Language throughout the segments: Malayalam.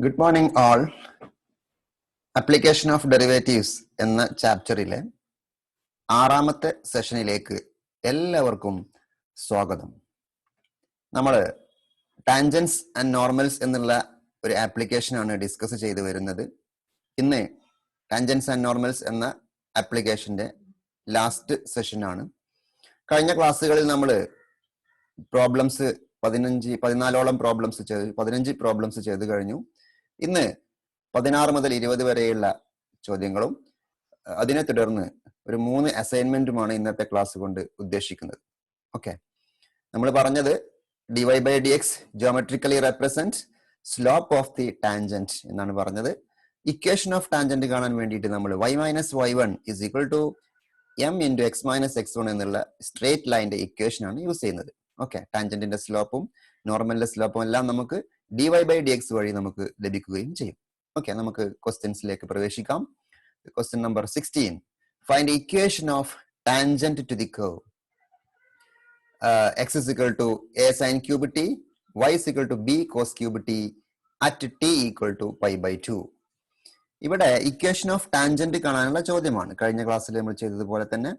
Good morning all. Application of derivatives എന്ന ചാപ്റ്ററിലെ 6ാമത്തെ സെഷനിലേക്ക് എല്ലാവർക്കും സ്വാഗതം. നമ്മൾ ടാൻജൻസ് ആൻഡ് നോർമൽസ് എന്നുള്ള ഒരു ആപ്ലിക്കേഷനാണ് ഡിസ്കസ് ചെയ്തു വരുന്നത്. ഇന്ന് ടാൻജൻസ് ആൻഡ് നോർമൽസ് എന്ന ആപ്ലിക്കേഷന്റെ ലാസ്റ്റ് സെഷനാണ്. കഴിഞ്ഞ ക്ലാസ്സുകളിൽ നമ്മൾ പ്രോബ്ലംസ് 14ഓളം പ്രോബ്ലംസ് 15 പ്രോബ്ലംസ് ചെയ്തു കഴിഞ്ഞു. ഇന്ന് 16 മുതൽ 20 വരെയുള്ള ചോദ്യങ്ങളും അതിനെ തുടർന്ന് ഒരു 3 അസൈൻമെന്റുമാണ് ഇന്നത്തെ ക്ലാസ് കൊണ്ട് ഉദ്ദേശിക്കുന്നത്. ഓക്കെ, നമ്മൾ പറഞ്ഞത് dy/dx geometrically represent slope of the tangent എന്നാണ് പറഞ്ഞത്. ഇക്വേഷൻ ഓഫ് ടാൻജന്റ് കാണാൻ വേണ്ടിയിട്ട് നമ്മൾ y - y1 = m × x - x1 എന്നുള്ള സ്ട്രേറ്റ് ലൈന്റെ ഇക്വേഷൻ ആണ് യൂസ് ചെയ്യുന്നത്. ഓക്കെ, ടാൻജന്റിന്റെ സ്ലോപ്പും നോർമലിന്റെ സ്ലോപ്പും എല്ലാം നമുക്ക് dy/dx വഴി നമുക്ക് ലഭിക്കുകയും ചെയ്യും. ഓക്കെ, നമുക്ക് ക്വസ്റ്റ്യൻസിലേക്ക് പ്രവേശിക്കാം. Question number 16. Find equation of tangent to the curve x = a sin cube t, y = b cos cube t at t = π/2. ഇവിടെ ഇക്വേഷൻ ഓഫ് ടാൻജന്റ് കാണാനുള്ള ചോദ്യമാണ്. കഴിഞ്ഞ ക്ലാസ്സിൽ നമ്മൾ ചെയ്തതുപോലെ തന്നെ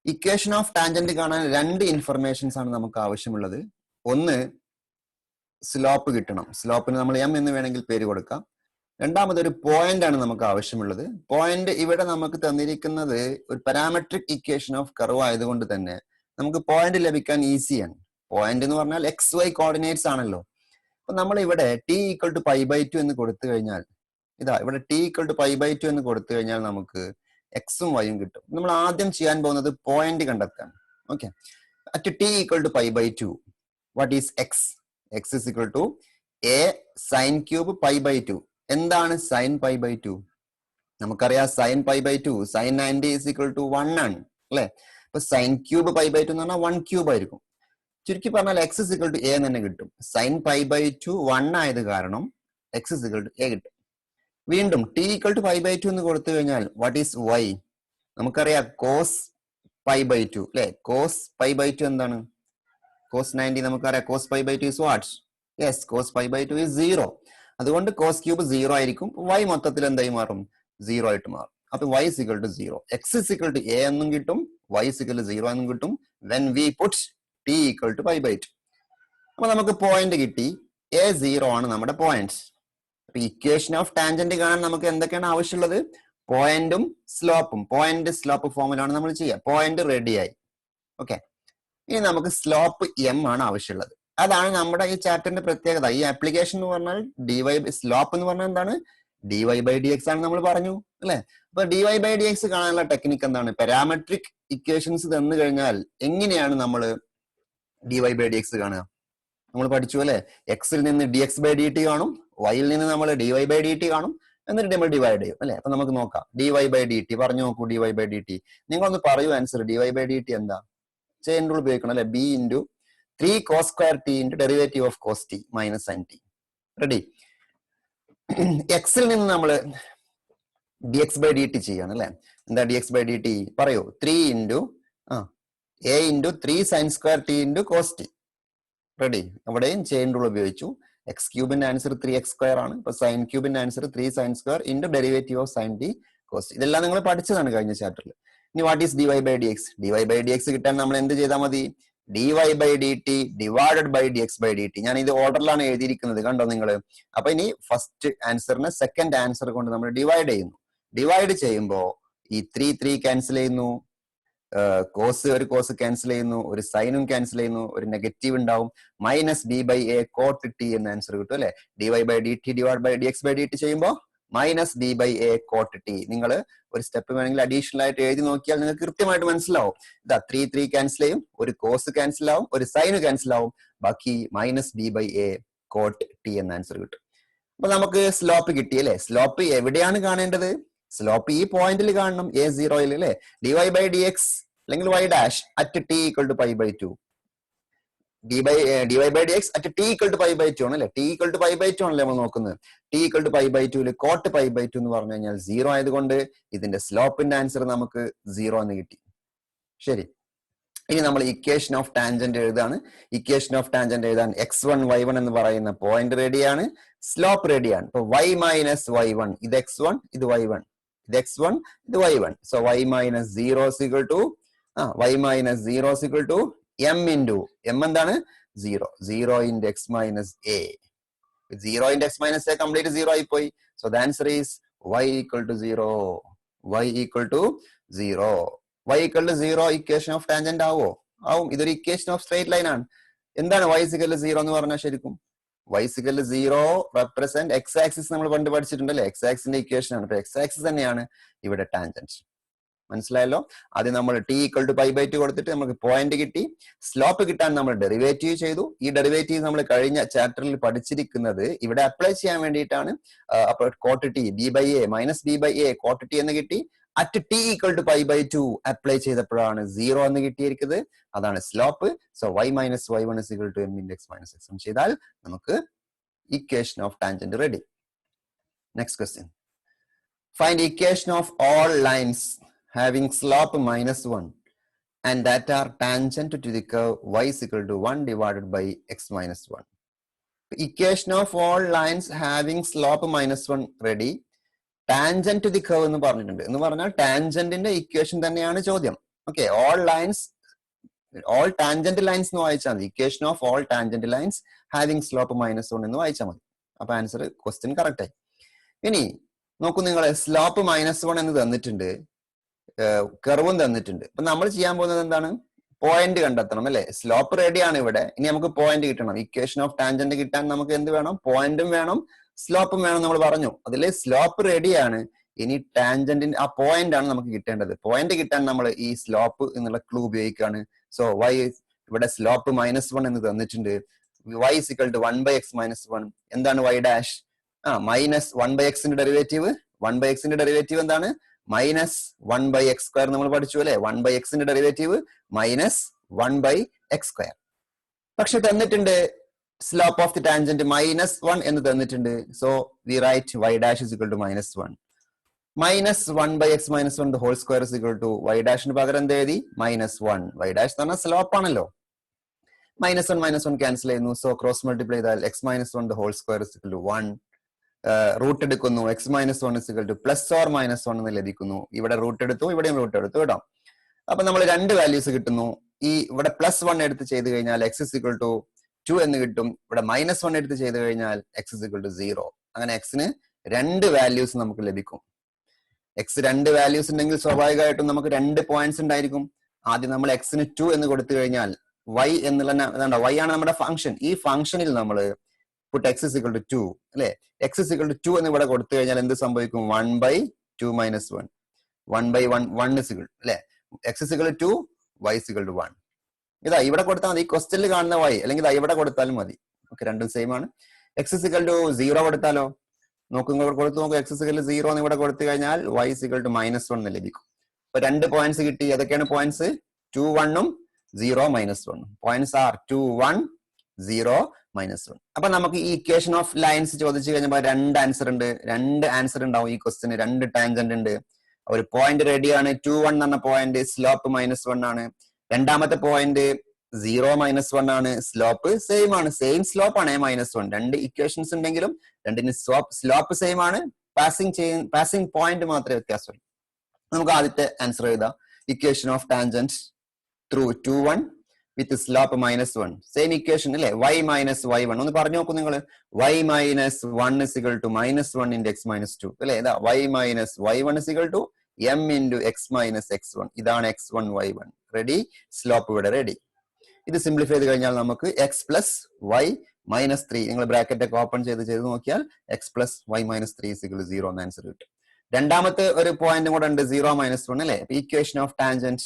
ഇക്വേഷൻ ഓഫ് ടാൻജന്റ് കാണാൻ 2 ഇൻഫർമേഷൻസ് ആണ് നമുക്ക് ആവശ്യമുള്ളത്. ഒന്ന്, സ്ലോപ്പ് കിട്ടണം. സ്ലോപ്പിന് നമ്മൾ m എന്ന് വേണമെങ്കിൽ പേര് കൊടുക്കാം. രണ്ടാമത് ഒരു പോയിന്റ് ആണ് നമുക്ക് ആവശ്യമുള്ളത്. പോയിന്റ് ഇവിടെ നമുക്ക് തന്നിരിക്കുന്നത് ഒരു പാരാമെട്രിക് ഇക്വേഷൻ ഓഫ് കർവ് ആയതുകൊണ്ട് തന്നെ നമുക്ക് പോയിന്റ് ലഭിക്കാൻ ഈസിയാണ്. പോയിന്റ് എന്ന് പറഞ്ഞാൽ XY കോർഡിനേറ്റ്സ് ആണല്ലോ. അപ്പൊ നമ്മൾ ഇവിടെ t = π/2 എന്ന് കൊടുത്തു കഴിഞ്ഞാൽ, ഇതാ ഇവിടെ t = π/2 എന്ന് കൊടുത്തു കഴിഞ്ഞാൽ നമുക്ക് എക്സും വൈയും കിട്ടും. നമ്മൾ ആദ്യം ചെയ്യാൻ പോകുന്നത് പോയിന്റ് കണ്ടെത്താൻ. Okay, at t = π/2 what is x? x = a sin cube π/2. എന്താണ് sin π/2? നമുക്കറിയാം sin π/2 sin 90 = 1 ആണ് അല്ലെ. അപ്പൊ sin cube π/2 എന്ന് പറഞ്ഞാൽ 1 ക്യൂബ് ആയിരിക്കും. ചുരുക്കി പറഞ്ഞാൽ x = a തന്നെ കിട്ടും. sin π/2 1 ആയത് കാരണം x = a കിട്ടും. വീണ്ടും t = π/2 എന്ന് കൊടുത്തു കഴിഞ്ഞാൽ വാട്ട് ഈസ് y? നമുക്കറിയാം cos π/2 അല്ലെ. cos π/2 എന്താണ്? cos 90 നമുക്കറിയാം cos π/2 is what? Yes, cos π/2 is 0. അതുകൊണ്ട് cos ക്യൂബ് 0 ആയിരിക്കും. y മൊത്തത്തിൽ എന്തായി മാറും? 0 ആയിട്ട് മാറും. അപ്പൊ y = 0. x = a എന്നും കിട്ടും, y = 0 എന്നും കിട്ടും when we put t = π/2. അപ്പൊ നമുക്ക് പോയിന്റ് കിട്ടി. a 0 ആണ് നമ്മുടെ പോയിന്റ്. അപ്പൊ ഇക്വേഷൻ ഓഫ് ടാൻജന്റ് കാണാൻ നമുക്ക് എന്തൊക്കെയാണ് ആവശ്യമുള്ളത്? പോയിന്റും സ്ലോപ്പും. പോയിന്റ് സ്ലോപ്പ് ഫോമിലാണ് നമ്മൾ ചെയ്യുക. പോയിന്റ് റെഡിയായി. ഓക്കെ, ഇനി നമുക്ക് സ്ലോപ്പ് m ആണ് ആവശ്യമുള്ളത്. അതാണ് നമ്മുടെ ഈ ചാപ്റ്ററിന്റെ പ്രത്യേകത. ഈ ആപ്ലിക്കേഷൻ എന്ന് പറഞ്ഞാൽ സ്ലോപ്പ് എന്ന് പറഞ്ഞാൽ എന്താണ്? dy/dx ആണ് നമ്മൾ പറഞ്ഞു അല്ലെ. അപ്പൊ dy/dx കാണാനുള്ള ടെക്നിക്ക് എന്താണ്? പാരാമെട്രിക് ഇക്വേഷൻസ് തന്നു കഴിഞ്ഞാൽ എങ്ങനെയാണ് നമ്മൾ dy/dx കാണുക? നമ്മൾ പഠിച്ചു അല്ലെ. എക്സിൽ നിന്ന് dx/dt കാണും, വൈയിൽ നിന്ന് നമ്മൾ dy/dt കാണും, എന്നിട്ട് നമ്മൾ ഡിവൈഡ് ചെയ്യും അല്ലെ. അപ്പൊ നമുക്ക് നോക്കാം. dy/dt പറഞ്ഞു നോക്കൂ. dy/dt നിങ്ങളൊന്ന് പറയൂ ആൻസർ. dy/dt എന്താ? ചെയിൻ റൂൾ ഉപയോഗിക്കണം അല്ലെ. b × 3 cos square t × derivative of cos t - sin t. Ready? എക്സിൽ നിന്ന് നമ്മൾ dx/dt ചെയ്യാണ് അല്ലെ. എന്താ dx/dt? പറയൂ. 3 × 3 sin square t × cos t. Ready? അവിടെയും ചെയിൻ റൂൾ ഉപയോഗിച്ചു. എക്സ് ക്യൂബിന്റെ ആൻസർ 3x² ആണ്. ഇപ്പൊ സൈൻ ക്യൂബിന്റെ answer 3 sin square × derivative of sin t cos t. ഇതെല്ലാം നിങ്ങൾ പഠിച്ചതാണ് കഴിഞ്ഞ ചാപ്റ്ററിൽ. ഇനി വാട്ട് ഈസ് dy/dx? dy/dx കിട്ടാൻ നമ്മൾ എന്ത് ചെയ്താൽ മതി? dy/dt / dx/dt. ഞാൻ ഇത് ഓർഡറിലാണ് എഴുതിയിരിക്കുന്നത്, കണ്ടോ നിങ്ങൾ? അപ്പൊ ഇനി ഫസ്റ്റ് ആൻസറിനെ സെക്കൻഡ് ആൻസർ കൊണ്ട് നമ്മൾ ഡിവൈഡ് ചെയ്യുന്നു. ഡിവൈഡ് ചെയ്യുമ്പോൾ ഈ 3 ക്യാൻസൽ ചെയ്യുന്നു, കോസ് ഒരു കോസ് ക്യാൻസൽ ചെയ്യുന്നു, ഒരു സൈനും ക്യാൻസൽ ചെയ്യുന്നു, ഒരു നെഗറ്റീവ് ഉണ്ടാവും. -b/a cot t എന്ന ആൻസർ കിട്ടും അല്ലെ. dy/dt / dx/dt ചെയ്യുമ്പോൾ -b/a cot t. നിങ്ങൾ ഒരു സ്റ്റെപ്പ് വേണമെങ്കിൽ അഡീഷണൽ ആയിട്ട് എഴുതി നോക്കിയാൽ നിങ്ങൾക്ക് കൃത്യമായിട്ട് മനസ്സിലാവും. ഇതാ 3 ക്യാൻസൽ ചെയ്യും, ഒരു കോസ് ക്യാൻസൽ ആവും, ഒരു സൈന് ക്യാൻസൽ ആവും, ബാക്കി -b/a cot t എന്ന ആൻസർ കിട്ടും. അപ്പൊ നമുക്ക് സ്ലോപ്പ് കിട്ടി അല്ലെ. സ്ലോപ്പ് എവിടെയാണ് കാണേണ്ടത്? സ്ലോപ്പ് ഈ പോയിന്റിൽ കാണണം, a0 അല്ലെ. dy/dx അല്ലെങ്കിൽ y' at t = π/2. dy/dx at t = π/2 ആണ് അല്ലെ. t = π/2 ആണല്ലേ നമ്മൾ നോക്കുന്നത്. t = π/2 cot π/2 എന്ന് പറഞ്ഞു കഴിഞ്ഞാൽ 0 ആയതുകൊണ്ട് ഇതിന്റെ സ്ലോപ്പിന്റെ ആൻസർ നമുക്ക് 0 എന്ന് കിട്ടി. ശരി, ഇനി നമ്മൾ ഇക്വേഷൻ ഓഫ് ടാൻജന്റ് എഴുതാണ്. ഇക്വേഷൻ ഓഫ് ടാൻജന്റ് എഴുതാൻ x1 y1 എന്ന് പറയുന്ന പോയിന്റ് റെഡിയാണ്. സ്ലോപ്പ് റെഡിയാണ്. ഇപ്പൊ y മൈനസ് y1 ഇത് x1 ഇത് y1, ഇത് x1 ഇത് y1. So y minus 0 equal to y minus 0 equal to m into m എന്താണ് 0 into x minus a. 0 into x minus a complete 0 ആയി പോയി. So the answer is y equal to 0. y equal to 0. y equal to 0 equation of tangent ആവോ? ആവും. ഇതൊരു ഇക്വേഷൻ ഓഫ് സ്ട്രേറ്റ് ലൈൻ ആണ്. എന്താണ് y ഈക്വൽ ടു 0 എന്ന് പറഞ്ഞാൽ ശരിക്കും? y equal to 0 represent x axis നമ്മൾ പണ്ട് പഠിച്ചിട്ടുണ്ടല്ലേ? x ആക്സിന്റെ ഇക്വേഷൻ ആണ്. x ആക്സിസ് തന്നെയാണ് ഇവിടെ ടാൻജന്റ്. മനസ്സിലായല്ലോ? ആദ്യം നമ്മൾ t ഈക്വൽ ടു π/2 കൊടുത്തിട്ട് നമുക്ക് പോയിന്റ് കിട്ടി. സ്ലോപ്പ് കിട്ടാൻ നമ്മൾ ഡെറിവേറ്റീവ് ചെയ്തു. ഈ ഡെറിവേറ്റീവ് നമ്മൾ കഴിഞ്ഞ ചാപ്റ്ററിൽ പഠിച്ചിരിക്കുന്നത് ഇവിടെ അപ്ലൈ ചെയ്യാൻ വേണ്ടിയിട്ടാണ്. അപ്പോൾ cot t b/a minus b/a cot t എന്ന് കിട്ടി. At t equal to π/2 apply ചെയ്തപ്പോഴാണ് 0 എന്ന് കിട്ടിയിരിക്കുന്നത്. അതാണ് slope. So y minus y1 is equal to m into x minus x ചെയ്താൽ നമുക്ക് equation of tangent ready. Next question. Find equation of all lines having slope minus 1 and that are tangent to the curve y is equal to 1 divided by x minus 1. Equation of all lines having slope minus 1 ready. Tangent to the curve എന്ന് പറഞ്ഞിട്ടുണ്ട്. എന്ന് പറഞ്ഞാൽ ടാൻജന്റിന്റെ ഇക്വേഷൻ തന്നെയാണ് ചോദ്യം. ഓക്കെ, all tangent lines എന്ന് വായിച്ചാൽ മതി. Equation of all tangent lines having slope minus 1 എന്ന് വായിച്ചാൽ മതി. അപ്പൊ ആൻസർ ക്വസ്റ്റ്യൻ കറക്റ്റ് ആയി. ഇനി നോക്കൂ, നിങ്ങൾ സ്ലോപ്പ് മൈനസ് 1 എന്ന് തന്നിട്ടുണ്ട്, കർവും തന്നിട്ടുണ്ട്. അപ്പൊ നമ്മൾ ചെയ്യാൻ പോകുന്നത് എന്താണ്? പോയിന്റ് കണ്ടെത്തണം അല്ലെ? സ്ലോപ്പ് റെഡിയാണ് ഇവിടെ. ഇനി നമുക്ക് പോയിന്റ് കിട്ടണം. ഇക്വേഷൻ ഓഫ് ടാൻജന്റ് കിട്ടാൻ നമുക്ക് എന്ത് വേണം? പോയിന്റും വേണം, സ്ലോപ്പും വേണം. നമ്മൾ പറഞ്ഞു അതിൽ സ്ലോപ്പ് റെഡിയാണ്. ഇനി ടാൻജന്റിന്റെ ആ പോയിന്റ് ആണ് നമുക്ക് കിട്ടേണ്ടത്. പോയിന്റ് കിട്ടാൻ നമ്മൾ ഈ സ്ലോപ്പ് എന്നുള്ള ക്ലൂ ഉപയോഗിക്കുകയാണ്. സോ y ഇവിടെ സ്ലോപ്പ് -1 എന്ന് തന്നിട്ടുണ്ട്. y is equal to 1/x minus 1. എന്താണ് y ഡാഷ്? മൈനസ് 1/x ന്റെ ഡെറിവേറ്റീവ്. 1/x ന്റെ ഡെറിവേറ്റീവ് എന്താണ്? മൈനസ് 1/x² നമ്മൾ പഠിച്ചു അല്ലെ? 1/x ന്റെ ഡെറിവേറ്റീവ് മൈനസ് 1/x². പക്ഷെ തന്നിട്ടുണ്ട് സ്ലോപ്പ് ഓഫ് ദി ടാൻജന്റ് -1 എന്ന് തന്നിട്ടുണ്ട്. So we write y dash is equal to -1. Minus 1/x minus 1 the whole square is equal to y ഡാഷിന് പകരം എന്ത് എഴുതി? -1. y ഡാഷ് എന്ന് പറഞ്ഞാൽ സ്ലോപ്പ് ആണല്ലോ. -1 ക്യാൻസൽ ചെയ്യുന്നു. സോ ക്രോസ് മൾട്ടിപ്ലൈ ചെയ്താൽ x -1 the whole square is equal to 1. Root എടുക്കുന്നു. x -1 is equal to plus or -1 എന്ന് ലഭിക്കുന്നു. ഇവിടെ റൂട്ട് എടുത്തു, ഇവിടെയും റൂട്ട് എടുത്തു കേട്ടോ. അപ്പൊ നമ്മൾ രണ്ട് വാല്യൂസ് കിട്ടുന്നു. ഈ ഇവിടെ +1 എടുത്ത് ചെയ്ത് കഴിഞ്ഞാൽ x is equal to 2 എന്ന് കിട്ടും. ഇവിടെ -1 എടുത്ത് ചെയ്ത് കഴിഞ്ഞാൽ x is equal to 0. അങ്ങനെ x-ന് രണ്ട് വാല്യൂസ് നമുക്ക് ലഭിക്കും. x രണ്ട് വാല്യൂസ് ഉണ്ടെങ്കിൽ സ്വാഭാവികമായിട്ടും നമുക്ക് രണ്ട് പോയിന്റ്സ് ഉണ്ടായിരിക്കും. ആദ്യം നമ്മൾ x-ന് 2 എന്ന് കൊടുത്തു കഴിഞ്ഞാൽ y എന്നുള്ള y ആണ് നമ്മുടെ ഫംഗ്ഷൻ. ഈ ഫംഗ്ഷനിൽ നമ്മൾ put x is equal to 2 അല്ലെ? x is equal to 2 എന്ന് ഇവിടെ കൊടുത്തു കഴിഞ്ഞാൽ എന്ത് സംഭവിക്കും? 1/2 minus 1. 1/1 1 is equal അല്ലെ? x is equal to 2, y is equal to 1. ഇതാ ഇവിടെ കൊടുത്താൽ മതി. ഈ ക്വസ്റ്റ്യനിൽ കാണുന്ന y അല്ലെങ്കിൽ ഇതാ ഇവിടെ കൊടുത്താലും മതി. ഓക്കെ, രണ്ടും സെയിം ആണ്. x is equal to 0 കൊടുത്താലോ? കൊടുത്തു നോക്കൂ. x is equal to 0 എന്ന് ഇവിടെ കൊടുത്തു കഴിഞ്ഞാൽ y is equal to -1 എന്ന് ലഭിക്കും. അപ്പൊ രണ്ട് പോയിന്റ്സ് കിട്ടി. ഏതൊക്കെയാണ് പോയിന്റ്സ്? 2 1 0 -1. Points R 2 1 0 -1. അപ്പൊ നമുക്ക് ഈ ഇക്വേഷൻ ഓഫ് ലൈൻസ് ചോദിച്ചു കഴിഞ്ഞപ്പോൾ രണ്ട് ആൻസർ ഉണ്ടാവും ഈ ക്വസ്റ്റിന്. രണ്ട് ടാൻജന്റ് ഉണ്ട്. ഒരു പോയിന്റ് റെഡിയാണ്. 2 1 എന്ന പോയിന്റ് സ്ലോപ്പ് -1 ആണ്. രണ്ടാമത്തെ പോയിന്റ് 0 -1 ആണ്. സ്ലോപ്പ് സെയിം ആണ്. സെയിം സ്ലോപ്പ് ആണ് -1. രണ്ട് ഇക്വേഷൻസ് ഉണ്ടെങ്കിലും രണ്ടിന് സ്ലോപ്പ് സെയിം ആണ്. പാസിംഗ് പോയിന്റ് മാത്രമേ വ്യത്യാസമുള്ളൂ. നമുക്ക് ആദ്യത്തെ ആൻസർ എഴുതാം. Equation of tangent through 2 1 with slope -1. Same equation അല്ലെ? y minus y1 ഒന്ന് പറഞ്ഞു നോക്കൂ നിങ്ങൾ. y minus 1 is equal to -1 into x minus 2 അല്ലെ? ഇതാ y minus y1 is equal to m into x minus x1. ഇതാണ് x1 y1. റെഡി? സ്ലോപ്പ് ഇവിടെ റെഡി. ഇത് സിംപ്ലിഫൈ ചെയ്ത് കഴിഞ്ഞാൽ നമുക്ക് x plus y minus 3 നിങ്ങൾ ബ്രാക്കറ്റ് ഒക്കെ ഓപ്പൺ ചെയ്ത് നോക്കിയാൽ x plus y minus 3 is equal to 0 എന്ന ആൻസർ കിട്ടും. രണ്ടാമത്തെ ഒരു പോയിന്റ് കൂടെ ഉണ്ട് 0 -1 അല്ലെ? Equation of tangent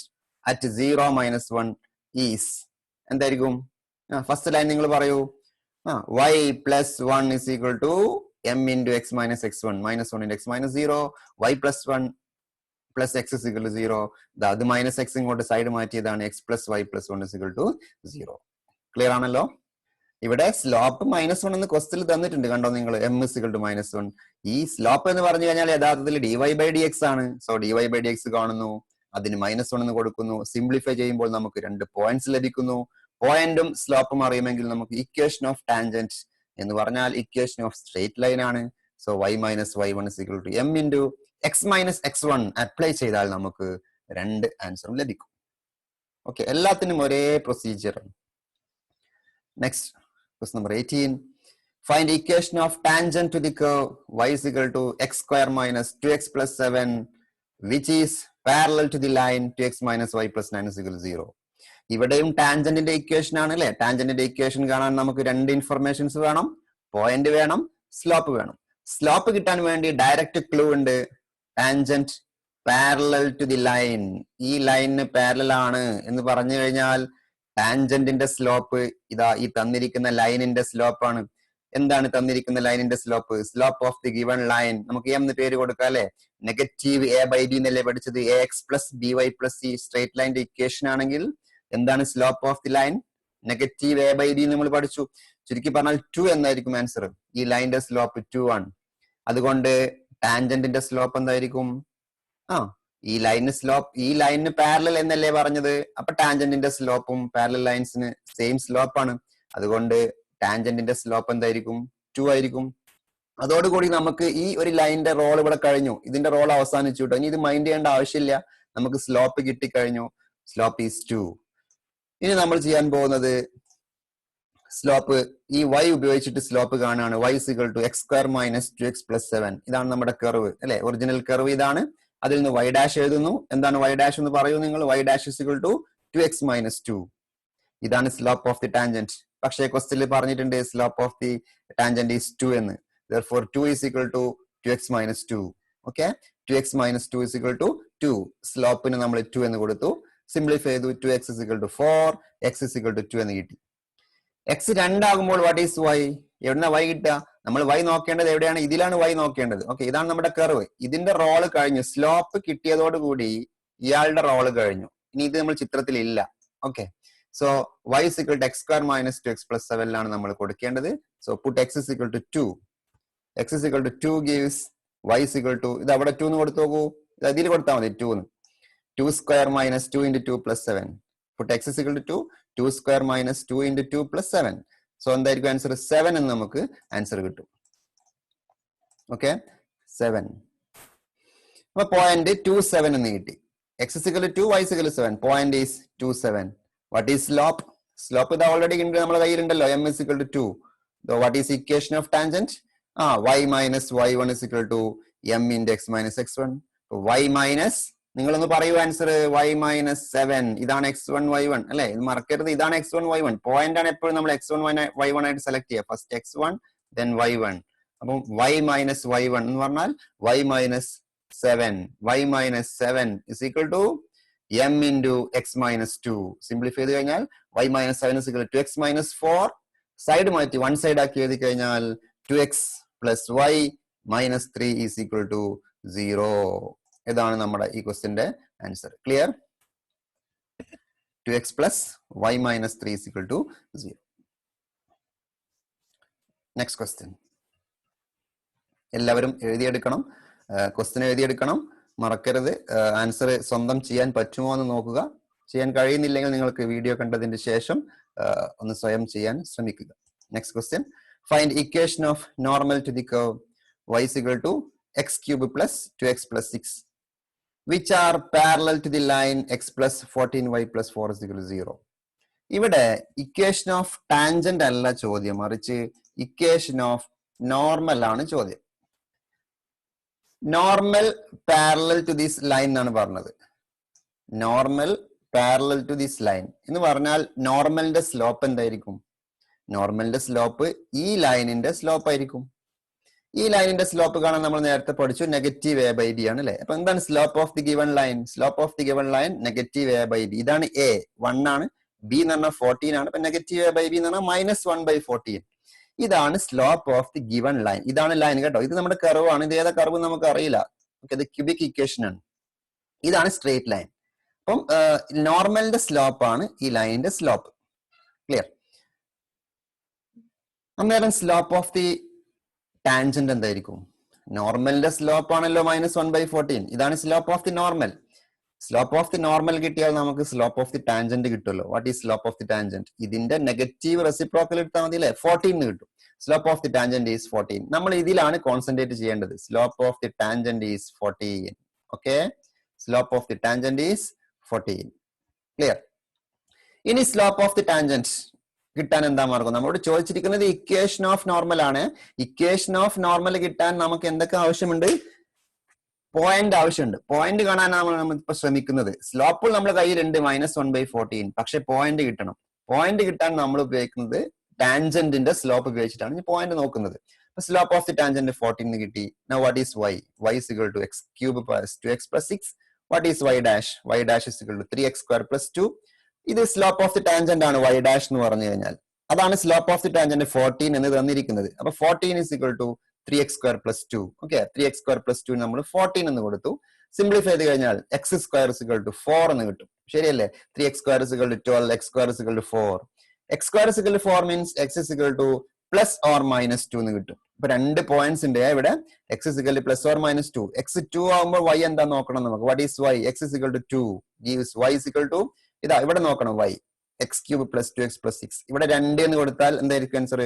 at 0 -1 is എന്തായിരിക്കും? ഫസ്റ്റ് ലൈൻ നിങ്ങൾ പറയൂ. y plus 1 is equal to m into x minus x1. -1 into x minus 0. y plus 1 plus x is equal to 0. അത് മൈനസ് എക്സ് ഇങ്ങോട്ട് സൈഡ് മാറ്റിയതാണ്. x plus y plus 1 is equal to 0. Clear ആണല്ലോ? ഇവിടെ സ്ലോപ്പ് -1 എന്ന് ക്വസ്റ്റിൽ തന്നിട്ടുണ്ട്. കണ്ടോ നിങ്ങൾ? m is equal to -1. ഈ സ്ലോപ്പ് എന്ന് പറഞ്ഞു കഴിഞ്ഞാൽ യഥാർത്ഥത്തിൽ dy/dx ആണ്. സോ dy/dx കാണുന്നു. അതിന് -1 എന്ന് കൊടുക്കുന്നു. സിംപ്ലിഫൈ ചെയ്യുമ്പോൾ നമുക്ക് രണ്ട് പോയിന്റ്സ് ലഭിക്കുന്നു. പോയിന്റും സ്ലോപ്പും അറിയുമെങ്കിൽ നമുക്ക് ഇക്വേഷൻ ഓഫ് ടാൻജന്റ് എന്ന് പറഞ്ഞാൽ ഇക്വേഷൻ ഓഫ് സ്ട്രേറ്റ് ലൈൻ ആണ്. So y minus y1 is equal to m into x minus x1 apply ചെയ്താൽ നമുക്ക് രണ്ട് ആൻസറും ലഭിക്കും. ഓക്കെ, എല്ലാത്തിനും ഒരേ procedure. Next question number 18. Find equation of tangent to the curve y is equal to x square minus 2x plus 7 which is parallel to the line 2x minus y plus 9 is equal to 0. ഇവിടെയും ടാൻജന്റിന്റെ ഇക്വേഷൻ ആണ് അല്ലെ. ടാൻജന്റിന്റെ ഇക്വേഷൻ കാണാൻ നമുക്ക് രണ്ട് ഇൻഫർമേഷൻസ് വേണം, പോയിന്റ് വേണം, സ്ലോപ്പ് വേണം. സ്ലോപ്പ് കിട്ടാൻ വേണ്ടി ഡയറക്റ്റ് ക്ലൂ ഉണ്ട്. Tangent parallel to the line, ഈ ലൈനിന് പാരലൽ ആണ് എന്ന് പറഞ്ഞു കഴിഞ്ഞാൽ ടാൻജന്റിന്റെ സ്ലോപ്പ് ഇതാ ഈ തന്നിരിക്കുന്ന ലൈനിന്റെ സ്ലോപ്പ് ആണ്. എന്താണ് തന്നിരിക്കുന്ന ലൈനിന്റെ slope? Slope of the given line. നമുക്ക് എം എന്ന് പേര് കൊടുക്കാം അല്ലെ. നെഗറ്റീവ് എ ബൈ ബി എന്നല്ലേ പഠിച്ചത്. A X plus B Y plus C straight ലൈനിന്റെ ഇക്വേഷൻ ആണെങ്കിൽ എന്താണ് slope of the line? Negative A by B നമ്മൾ പഠിച്ചു. ചുരുക്കി പറഞ്ഞാൽ 2 എന്നായിരിക്കും ആൻസർ. ഈ ലൈനിന്റെ സ്ലോപ്പ് 2 ആണ്. അതുകൊണ്ട് ടാൻജന്റിന്റെ സ്ലോപ്പ് എന്തായിരിക്കും? ഈ ലൈനിന് പാരലൽ എന്നല്ലേ പറഞ്ഞത്. അപ്പൊ ടാൻജന്റിന്റെ സ്ലോപ്പും പാരലൽ ലൈൻസിന് സെയിം സ്ലോപ്പ് ആണ്. അതുകൊണ്ട് ടാൻജന്റിന്റെ സ്ലോപ്പ് എന്തായിരിക്കും? 2 ആയിരിക്കും. അതോടുകൂടി നമുക്ക് ഈ ഒരു ലൈനിന്റെ റോൾ ഇവിടെ കഴിഞ്ഞു. ഇതിന്റെ റോൾ അവസാനിച്ചു കേട്ടോ. ഇനി ഇത് മൈൻഡ് ചെയ്യേണ്ട ആവശ്യമില്ല. നമുക്ക് സ്ലോപ്പ് കിട്ടിക്കഴിഞ്ഞു. Slope is 2. ഇനി നമ്മൾ ചെയ്യാൻ പോകുന്നത് സ്ലോപ്പ് ഈ y ഉപയോഗിച്ചിട്ട് സ്ലോപ്പ് കാണുകയാണ്. y is equal to x square minus 2x plus 7. ഇതാണ് നമ്മുടെ കർവ് അല്ലെ. ഒറിജിനൽ കർവ് ഇതാണ്. അതിൽ നിന്ന് y ഡാഷ് എഴുതുന്നു. എന്താണ് y ഡാഷ് എന്ന് പറയൂ നിങ്ങൾ. y dash is equal to 2x minus 2. ഇതാണ് സ്ലോപ്പ് ഓഫ് ദി ടാൻജന്റ്. പക്ഷേ ക്വസ്റ്റ്യനിൽ പറഞ്ഞിട്ടുണ്ട് slope of the tangent is 2 എന്ന്. therefore 2 is equal to 2x minus 2. Okay, 2x minus 2 is equal to 2. സ്ലോപ്പിന് നമ്മൾ 2 എന്ന് കൊടുത്തു. സിംപ്ലിഫൈ ചെയ്തു. 2x is equal to 4, x is equal to 2 എന്ന് കിട്ടി. x 2 ആകുമ്പോൾ വാട്ട് ഈസ് y? എവിടുന്ന y കിട്ടുക? നമ്മൾ y നോക്കേണ്ടത് എവിടെയാണ്? ഇതിലാണ് y നോക്കേണ്ടത്. ഓക്കെ, ഇതാണ് നമ്മുടെ കർവ്. ഇതിന്റെ റോള് കഴിഞ്ഞു. സ്ലോപ്പ് കിട്ടിയതോടുകൂടി ഇയാളുടെ റോള് കഴിഞ്ഞു. ഇനി ഇത് നമ്മൾ ചിത്രത്തിൽ ഇല്ല. Okay, so y is equal to x square minus 2x plus 7 ലാണ് നമ്മൾ കൊടുക്കേണ്ടത്. So put x is equal to 2. x is equal to 2 gives y is equal to ഇത് അവിടെ 2 എന്ന് കൊടുത്തു നോക്കൂ. ഇതിൽ കൊടുത്താൽ മതി 2 എന്ന്. 2 square minus 2 into 2 plus 7. put x is equal to 2. 2 square minus 2 into 2 plus 7. So എന്തായിരിക്കും ആൻസർ? 7 എന്ന് നമുക്ക് ആൻസർ കിട്ടും. ഓക്കെ, 7. അപ്പൊ പോയിന്റ് 27 എന്ന് കിട്ടി. x is equal to 2, y is equal to 7. Point is 27. what is slope? Slope ഇത് ഓൾറെഡി ഉണ്ട് നമ്മുടെ കയ്യിലുണ്ടല്ലോ. m is equal to 2. so what is equation of tangent? y minus y1 is equal to m into x minus x1. y minus നിങ്ങളൊന്ന് പറയൂ ആൻസർ. y minus 7. ഇതാണ് x1 y1 അല്ലെ. ഇത് മറക്കരുത്. ഇതാണ് x1 y1. പോയിന്റ് ആണ് എപ്പോഴും നമ്മൾ x1 y1 ആയിട്ട് സെലക്ട് ചെയ്യുക. First x1 then y1. അപ്പം y minus y1 എന്ന് പറഞ്ഞാൽ y minus 7. y minus 7 is equal to m into x minus 2. Simplify ചെയ്ത് കഴിഞ്ഞാൽ y minus 7 is equal to x minus 4. Side മാറ്റി 1 സൈഡ് ആക്കി എഴുതി കഴിഞ്ഞാൽ 2x plus y minus 3 is equal to 0. ഇതാണ് നമ്മുടെ ഈ ക്വസ്റ്റ്യന്റെ answer. Clear? 2x plus y minus 3 is equal to 0. Next question എല്ലാവരും എഴുതിയെടുക്കണം. ക്വസ്റ്റ്യൻ എഴുതിയെടുക്കണം, മറക്കരുത്. ആൻസർ സ്വന്തം ചെയ്യാൻ പറ്റുമോ എന്ന് നോക്കുക. ചെയ്യാൻ കഴിയുന്നില്ലെങ്കിൽ നിങ്ങൾക്ക് വീഡിയോ കണ്ടതിന് ശേഷം ഒന്ന് സ്വയം ചെയ്യാൻ ശ്രമിക്കുക. Next question. Find equation of normal to the curve y is equal to x cube plus 2x plus 6 which are parallel to the line x plus 14y plus 4 is equal to 0. ഇവിടെ ഇക്വേഷൻ ഓഫ് ടാൻജന്റ് അല്ല ചോദ്യം, മറിച്ച് ഇക്വേഷൻ ഓഫ് നോർമൽ ആണ് ചോദ്യം. Normal parallel to this line എന്നാണ് പറഞ്ഞത്. Normal parallel to this line എന്ന് പറഞ്ഞാൽ നോർമലിന്റെ സ്ലോപ്പ് എന്തായിരിക്കും? നോർമലിന്റെ സ്ലോപ്പ് ഈ ലൈനിന്റെ സ്ലോപ്പ് ആയിരിക്കും. ഈ ലൈനിന്റെ സ്ലോപ്പ് കാണാൻ നമ്മൾ നേരത്തെ പഠിച്ചു, നെഗറ്റീവ് എ ബൈ ബി ആണ് അല്ലെ. അപ്പൊ എന്താണ് slope of the given line? Slope of the given line negative A by B. ഇതാണ് എ 1 ആണ്, ബി എന്ന് പറഞ്ഞാൽ 14 ആണ്. അപ്പൊ നെഗറ്റീവ് എ ബൈ ബി എന്ന് പറഞ്ഞാൽ -1/14. ഇതാണ് slope of the given line. ഇതാണ് ലൈൻ കേട്ടോ. ഇത് നമ്മുടെ കർവ് ആണ്. ഇത് ഏതാ കർവ് നമുക്ക് അറിയില്ല. ഓക്കെ, ഇത് ക്യൂബിക് ഇക്വേഷൻ ആണ്. ഇതാണ് സ്ട്രേറ്റ് ലൈൻ. അപ്പം നോർമലിന്റെ സ്ലോപ്പ് ആണ് ഈ ലൈനിന്റെ സ്ലോപ്പ്. ക്ലിയർ? അന്നേരം സ്ലോപ്പ് ഓഫ് ദി ടാൻജന്റ് എന്തായിരിക്കും? നോർമലിന്റെ സ്ലോപ്പ് ആണല്ലോ -1/14. ഇതാണ് slope of the normal. Slope of the normal കിട്ടിയാൽ നമുക്ക് സ്ലോപ്പ് ഓഫ് ദി ടാൻജന്റ് കിട്ടുമല്ലോ. What is slope of the tangent? ഇതിന്റെ നെഗറ്റീവ് റെസിപ്രോക്കൽ എടുത്താൽ മതി അല്ലേ? 14 കിട്ടും. Slope of the tangent is 14. നമ്മൾ ഇതിലാണ് കോൺസെൻട്രേറ്റ് ചെയ്യേണ്ടത്. Slope of the tangent is 14. Okay, slope of the tangent is 14. Clear? ഇനി സ്ലോപ്പ് ഓഫ് ദി ടാൻജന്റ് കിട്ടാൻ എന്താ മാർഗം? നമ്മളോട് ചോദിച്ചിരിക്കുന്നത് ഇക്വേഷൻ ഓഫ് നോർമൽ ആണ്. ഇക്വേഷൻ ഓഫ് നോർമൽ കിട്ടാൻ നമുക്ക് എന്തൊക്കെ ആവശ്യമുണ്ട്? പോയിന്റ് ആവശ്യമുണ്ട്. പോയിന്റ് കാണാനാണ് നമ്മൾ ഇപ്പൊ ശ്രമിക്കുന്നത്. സ്ലോപ്പ് നമ്മുടെ കയ്യിലുണ്ട് -1/14. പക്ഷെ പോയിന്റ് കിട്ടണം. പോയിന്റ് കിട്ടാൻ നമ്മൾ ഉപയോഗിക്കുന്നത് ടാൻജന്റിന്റെ സ്ലോപ്പ് ഉപയോഗിച്ചിട്ടാണ് പോയിന്റ് നോക്കുന്നത്. സ്ലോപ്പ് ഓഫ് ദി ടാൻജന്റ് 14 കിട്ടി. Now what is y? Y is equal to x cube plus 2x plus 6. What is y dash? Y dash is equal to 3x square plus 2. ഇത് സ്ലോപ്പ് ഓഫ് ദി ടാൻജന്റ് ആണ് y dash എന്ന് പറഞ്ഞു കഴിഞ്ഞാൽ. അതാണ് സ്ലോപ്പ് ഓഫ് ദി ടാൻജന്റ് 14 എന്ന് തന്നിരിക്കുന്നത്. അപ്പൊ 14 is equal to 3x square plus 2. Okay, 3x square plus 2 നമ്മൾ 14 എന്ന് കൊടുത്തു. സിംപ്ലിഫൈ ചെയ്ത് കഴിഞ്ഞാൽ x square is equal to 4 എന്ന് കിട്ടും. ശരിയല്ലേ? 3x square is equal to 12, x square is equal to 4. x square is equal to 4 means x is equal to plus or minus 2 എന്ന് കിട്ടും. ഇപ്പൊ 2 പോയിന്റ്സ് ഉണ്ട് ഇവിടെ. x is equal to plus or minus 2. x 2 ആകുമ്പോൾ y എന്താ നോക്കണം നമുക്ക്. What is y? x is equal to 2 gives y is equal to ഇതാ ഇവിടെ നോക്കണം y x cube plus 2x plus 6. ഇവിടെ 2 എന്ന് കൊടുത്താൽ എന്തായിരിക്കും answer?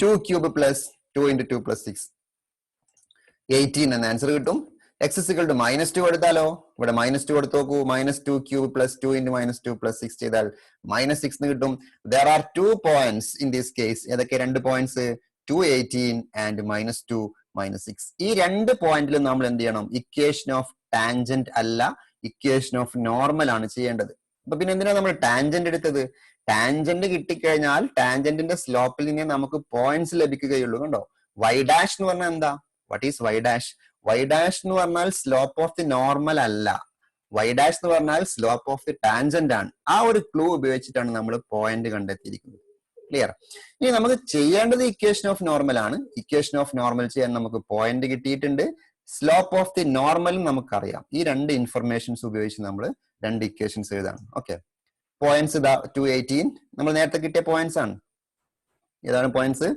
2 cube plus 2 into 2 plus 6 18 എന്ന ആൻസർ കിട്ടും. x is equal to -2 കൊടുത്താലോ? ഇവിടെ -2 കൊടുത്തു നോക്കൂ. -2 cube plus 2 into -2 plus 6 ചെയ്താൽ -6 എന്ന് കിട്ടും. There are 2 points in this case. ഏതൊക്കെ 2 points? 2, 18 and -2, -6. ഈ 2 പോയിന്റിലും നമ്മൾ എന്ത് ചെയ്യണം? ഇക്വേഷൻ ഓഫ് ടാൻജന്റ് അല്ല, ഇക്വേഷൻ ഓഫ് നോർമൽ ആണ് ചെയ്യേണ്ടത്. അപ്പൊ പിന്നെ എന്തിനാ നമ്മൾ ടാൻജന്റ് എടുത്തത്? ടാൻജന്റ് കിട്ടിക്കഴിഞ്ഞാൽ ടാൻജന്റിന്റെ സ്ലോപ്പിൽ നിന്ന് നമുക്ക് പോയിന്റ്സ് ലഭിക്കുകയുള്ളൂ. കണ്ടോ? y dash എന്ന് പറഞ്ഞാൽ എന്താ? What is y dash? y dash എന്ന് പറഞ്ഞാൽ സ്ലോപ്പ് ഓഫ് ദി നോർമൽ അല്ല. y dash എന്ന് പറഞ്ഞാൽ സ്ലോപ്പ് ഓഫ് ദി ടാൻജന്റ് ആണ്. ആ ഒരു ക്ലൂ ഉപയോഗിച്ചിട്ടാണ് നമ്മൾ പോയിന്റ് കണ്ടെത്തിയിരിക്കുന്നത്. ക്ലിയർ? ഇനി നമുക്ക് ചെയ്യേണ്ടത് ഇക്വേഷൻ ഓഫ് നോർമൽ ആണ്. ഇക്വേഷൻ ഓഫ് നോർമൽ ചെയ്യാൻ നമുക്ക് പോയിന്റ് കിട്ടിയിട്ടുണ്ട്. സ്ലോപ്പ് ഓഫ് ദി നോർമലും നമുക്കറിയാം. ഈ 2 ഇൻഫർമേഷൻസ് ഉപയോഗിച്ച് നമ്മൾ 2 ഇക്വേഷൻസ് എഴുതാണ്. ഓക്കെ, പോയിന്റ്സ് ഇതാ 2, 18 നമ്മൾ നേരത്തെ കിട്ടിയ പോയിന്റ്സ് ആണ്. ഏതാണ് പോയിന്റ്സ്?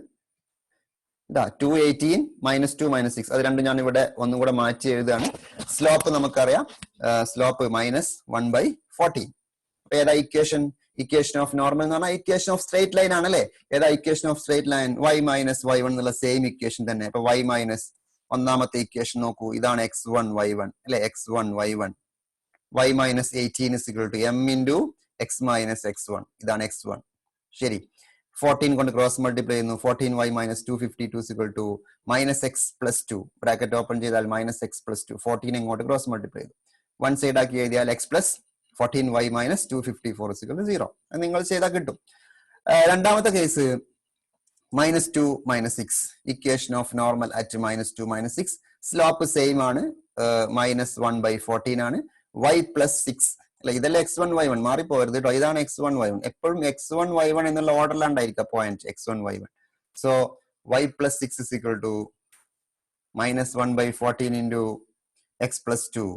ഇതാ 2, 18 -2, -6. അത് രണ്ടും ഞാൻ ഇവിടെ ഒന്നും കൂടെ മാറ്റി എഴുതാണ്. സ്ലോപ്പ് നമുക്കറിയാം. സ്ലോപ്പ് -1/14. അപ്പൊ ഏതാ ഇക്വേഷൻ? ഇക്വേഷൻ ഓഫ് നോർമൽ എന്ന് പറഞ്ഞാൽ ഇക്വേഷൻ ഓഫ് സ്ട്രേറ്റ് ലൈൻ ആണല്ലേ. ഏതാ equation of straight line? y - y1 എന്നുള്ള സെയിം ഇക്വേഷൻ തന്നെ. അപ്പൊ y - ഒന്നാമത്തെ ഇക്വേഷൻ നോക്കൂ. ഇതാണ് x1 y1 അല്ലെ. x1 y1 y - 18 is equal to m into x - x1. ഇതാണ് x1. ശരി, 14 കൊണ്ട് ക്രോസ് മൾട്ടിപ്ലൈ ചെയ്യുന്നു. 14y - 252 is equal to -x plus 2. Bracket open ചെയ്താൽ -x plus 2. 14 ഇങ്ങോട്ട് ക്രോസ് മൾട്ടിപ്ലൈ ചെയ്തു. വൺ സൈഡ് ആക്കി എഴുതിയാൽ x plus 14y - 254 is equal to 0. നിങ്ങൾ ചെയ്താൽ കിട്ടും. രണ്ടാമത്തെ case -2 - 6. Equation of normal at -2 - 6. Slope same ആണ്. -1/14 ആണ്. y plus 6 അല്ലെ. ഇതല്ലേ x1 y1. മാറിപ്പോകരുത് കേട്ടോ. ഇതാണ് x1 y1. എപ്പോഴും x1 y1 എന്നുള്ള ഓർഡറിലാണ്ടായിരിക്കുക point x1 y1. So y plus 6 is equal to -1/14 into x plus 2.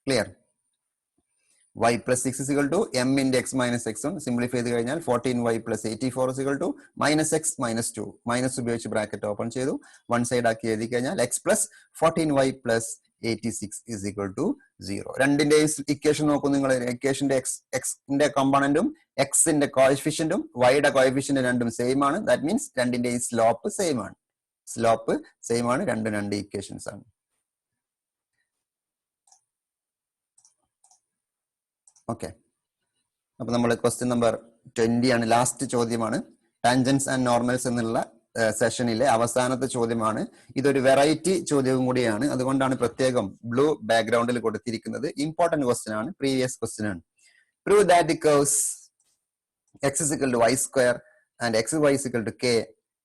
Clear? y plus 6 is equal to m into x minus x1. Simplify ചെയ്ത് കഴിഞ്ഞാൽ 14y plus 84 is equal to -x - 2. Minus ഉപയോഗിച്ച് ബ്രാക്കറ്റ് ഓപ്പൺ ചെയ്തു. വൺ സൈഡ് ആക്കി എഴുതി കഴിഞ്ഞാൽ x plus 14y plus 86 is equal to 0. രണ്ടിന്റെയും ഇക്വേഷൻ നോക്കൂ നിങ്ങൾ. ഇക്വേഷന്റെ എക്സിന്റെ കോമ്പണന്റും എക്സിന്റെ കോഎഫിഷ്യന്റും വൈയുടെ കോഎഫിഷ്യന്റ് രണ്ടും സെയിം ആണ്. ദാറ്റ് മീൻസ് രണ്ടിന്റെയും സ്ലോപ്പ് സെയിം ആണ്. സ്ലോപ്പ് സെയിം ആണ്. രണ്ട് ഇക്വേഷൻസ് ആണ്. ഓക്കെ, അപ്പൊ നമ്മൾ ക്വസ്റ്റ്യൻ നമ്പർ 20 ആണ്. ലാസ്റ്റ് ചോദ്യമാണ്. ടാൻജൻസ് ആൻഡ് നോർമൽസ് എന്നുള്ള സെഷനിലെ അവസാനത്തെ ചോദ്യമാണ്. ഇതൊരു വെറൈറ്റി ചോദ്യവും കൂടിയാണ്. അതുകൊണ്ടാണ് പ്രത്യേകം ബ്ലൂ ബാക്ക്ഗ്രൗണ്ടിൽ കൊടുത്തിരിക്കുന്നത്. ഇമ്പോർട്ടന്റ് ക്വസ്റ്റ്യൻ ആണ്. പ്രീവിയസ് ക്വസ്റ്റ്യൻ ആണ്. Prove that the curves x is equal to y square and xy is equal to k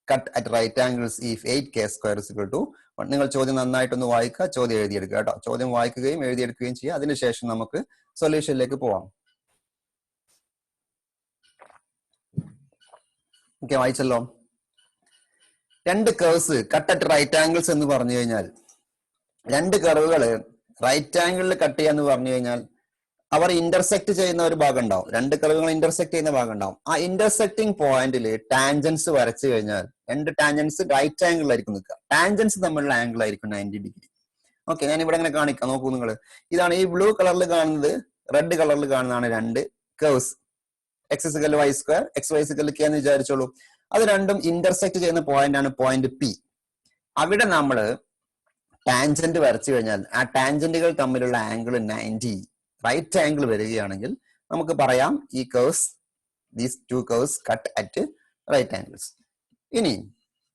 cut at right angles if 8k square is equal to 1. നിങ്ങൾ ചോദ്യം നന്നായിട്ടൊന്ന് വായിക്കുക. ചോദ്യം എഴുതിയെടുക്കുക കേട്ടോ. ചോദ്യം വായിക്കുകയും എഴുതിയെടുക്കുകയും ചെയ്യുക. അതിനുശേഷം നമുക്ക് സൊല്യൂഷനിലേക്ക് പോവാം. ഓക്കെ, വായിച്ചല്ലോ. 2 curves cut at right angles എന്ന് പറഞ്ഞു കഴിഞ്ഞാൽ 2 കർവുകള് റൈറ്റ് ആംഗിളിൽ കട്ട് ചെയ്യാന്ന് പറഞ്ഞു കഴിഞ്ഞാൽ അവർ ഇന്റർസെക്ട് ചെയ്യുന്ന ഒരു ഭാഗം ഉണ്ടാവും. 2 കർവുകൾ ഇന്റർസെക്ട് ചെയ്യുന്ന ഭാഗം ഉണ്ടാവും. ആ ഇന്റർസെക്ടിങ് പോയിന്റിൽ ടാൻജൻസ് വരച്ചു കഴിഞ്ഞാൽ 2 ടാൻജൻസ് റൈറ്റ് ആംഗിളിലായിരിക്കും നിൽക്കുക. ടാൻജൻസ് തമ്മിലുള്ള ആംഗിൾ ആയിരിക്കും 90 ഡിഗ്രി. ഓക്കെ, ഞാൻ ഇവിടെ ഇങ്ങനെ കാണിക്കാം, നോക്കൂ നിങ്ങൾ. ഇതാണ് ഈ ബ്ലൂ കളറിൽ കാണുന്നത്, റെഡ് കളറിൽ കാണുന്നതാണ് രണ്ട് curves. X is equal Y square, X Y is equal K എന്ന് വിചാരിച്ചോളൂ. അത് രണ്ടും ഇന്റർസെക്ട് ചെയ്യുന്ന പോയിന്റ് ആണ് പോയിന്റ് പി. അവിടെ നമ്മൾ ടാൻജന്റ് വരച്ചു കഴിഞ്ഞാൽ ആ ടാൻജന്റുകൾ തമ്മിലുള്ള ആംഗിൾ 90 റൈറ്റ് ആംഗിൾ വരികയാണെങ്കിൽ നമുക്ക് പറയാം ഈ curves, these two curves cut at right angles. ഇനി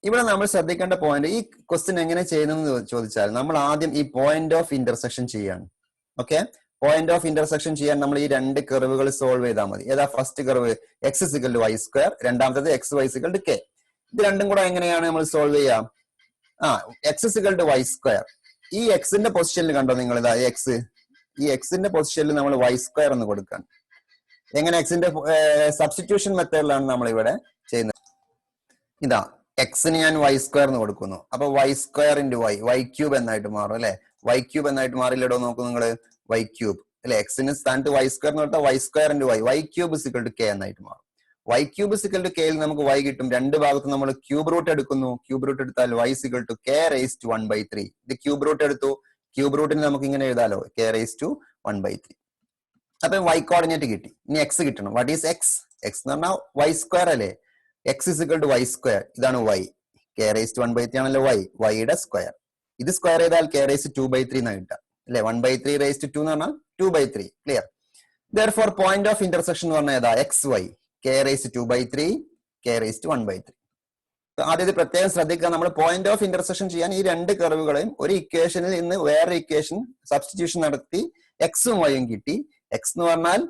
ഇവിടെ നമ്മൾ ശ്രദ്ധിക്കേണ്ട പോയിന്റ്, ഈ ക്വസ്റ്റ്യൻ എങ്ങനെ ചെയ്യുന്നതെന്ന് ചോദിച്ചാൽ നമ്മൾ ആദ്യം ഈ പോയിന്റ് ഓഫ് ഇന്റർസെക്ഷൻ ചെയ്യാണ്. ഓക്കെ, പോയിന്റ് ഓഫ് ഇന്റർസെക്ഷൻ ചെയ്യാൻ നമ്മൾ ഈ രണ്ട് കർവുകൾ സോൾവ് ചെയ്താൽ മതി. ഏതാ first curve? X is equal to Y square, രണ്ടാമത്തത് x Y is equal to k. ഇത് രണ്ടും കൂടെ എങ്ങനെയാണ് നമ്മൾ സോൾവ് ചെയ്യാം? X is equal to Y square, ഈ എക്സിന്റെ പൊസിഷനിൽ കണ്ടോ നിങ്ങൾ, ഇതാ എക്സ്, ഈ എക്സിന്റെ പൊസിഷനിൽ നമ്മൾ വൈ സ്ക്വയർ എന്ന് കൊടുക്കാൻ. എങ്ങനെ? എക്സിന്റെ സബ്സ്റ്റിറ്റ്യൂഷൻ മെത്തേഡിലാണ് നമ്മൾ ഇവിടെ ചെയ്യുന്നത്. ഇതാ എക്സിന് ഞാൻ വൈ സ്ക്വയർ എന്ന് കൊടുക്കുന്നു. അപ്പൊ y square into y, y cube എന്നായിട്ട് മാറും അല്ലെ? വൈ ക്യൂബ് എന്നായിട്ട് മാറില്ലടോ, നോക്കൂ നിങ്ങൾ, വൈ ക്യൂബ് അല്ലെ? എക്സിന് സ്ഥാനത്ത് വൈ സ്ക്വയർ എന്ന് പറഞ്ഞാൽ Y square into y, y cube is equal to k എന്നായിട്ട് മാറും. വൈ ക്യൂബ് ഇസിക്കൽ ടു കെയിൽ നമുക്ക് വൈ കിട്ടും. രണ്ട് ഭാഗത്ത് നമ്മൾ ക്യൂബ് റൂട്ട് എടുക്കുന്നു. ക്യൂബ് റൂട്ട് എടുത്താൽ Y is equal to K raise to 1/3. ഇത് ക്യൂബ് റൂട്ട് എടുത്തു. ക്യൂബ് റൂട്ടിന് നമുക്ക് ഇങ്ങനെ എഴുതാലോ, കെ റേസ് ടു 1/3. അപ്പൊ വൈ കോർഡിനേറ്റ് കിട്ടി. ഇനി എക്സ് കിട്ടണം. What is X? എക്സ് എന്ന് പറഞ്ഞാൽ വൈ സ്ക്വയർ അല്ലേ? X is equal to Y square, ഇതാണ് വൈ, കെ റേസ് ടു 1/3 ആണല്ലോ വൈ, വൈയുടെ സ്ക്വയർ. ഇത് സ്ക്വയർ ചെയ്താൽ കെ റേസ് ടു 2/3 എന്നാണ് കിട്ടുക അല്ലെ? 1/3 റേസ് ടു 2 എന്ന് പറഞ്ഞാൽ 2/3. Clear? Therefore point of intersection എന്ന് പറഞ്ഞാൽ ഏതാ? X Y, K raise to 2/3, K raise to 1/3. ആദ്യം ഇത് പ്രത്യേകം ശ്രദ്ധിക്കുക. നമ്മൾ പോയിന്റ് ഓഫ് ഇന്റർസെക്ഷൻ ചെയ്യാൻ ഈ രണ്ട് കർവുകളെയും ഒരു ഇക്വേഷനിൽ നിന്ന് വേറെ ഇക്വേഷൻ സബ്സ്റ്റിറ്റ്യൂഷൻ നടത്തി എക്സും വൈയും കിട്ടി. എക്സ് എന്ന് പറഞ്ഞാൽ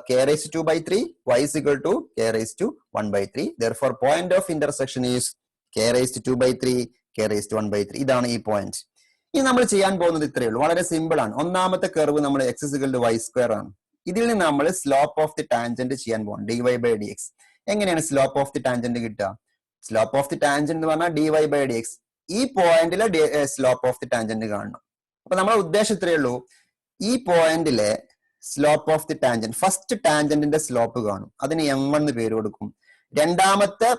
K raise to 2/3, Y is equal to K raise to 1/3. Therefore point of intersection is K raise to 2/3, K raise to 1/3. ഇതാണ് ഈ പോയിന്റ്. ഇനി നമ്മൾ ചെയ്യാൻ പോകുന്നത് ഇത്രയേ ഉള്ളൂ, വളരെ സിമ്പിൾ ആണ്. ഒന്നാമത്തെ കർവ് നമ്മൾ X is equal to Y square ആണ്. ഇതിൽ നിന്ന് നമ്മൾ സ്ലോപ്പ് ഓഫ് ദി ടാൻജന്റ് ചെയ്യാൻ പോകണം, D Y by D X. എങ്ങനെയാണ് സ്ലോപ്പ് ഓഫ് ദി ടാൻജന്റ് കിട്ടുക? സ്ലോപ്പ് ഓഫ് ദി ടാൻജന്റ് എന്ന് പറഞ്ഞാൽ D Y by D X. ഈ പോയിന്റിലെ സ്ലോപ്പ് ഓഫ് ദി ടാൻജന്റ് കാണണം. അപ്പൊ നമ്മുടെ ഉദ്ദേശം ഇത്രയേ ഉള്ളൂ, ഈ പോയിന്റിലെ slope of the tangent, first ടാൻജന്റിന്റെ സ്ലോപ്പ് കാണും, അതിന് M1 എന്ന് പേര് കൊടുക്കും. രണ്ടാമത്തെ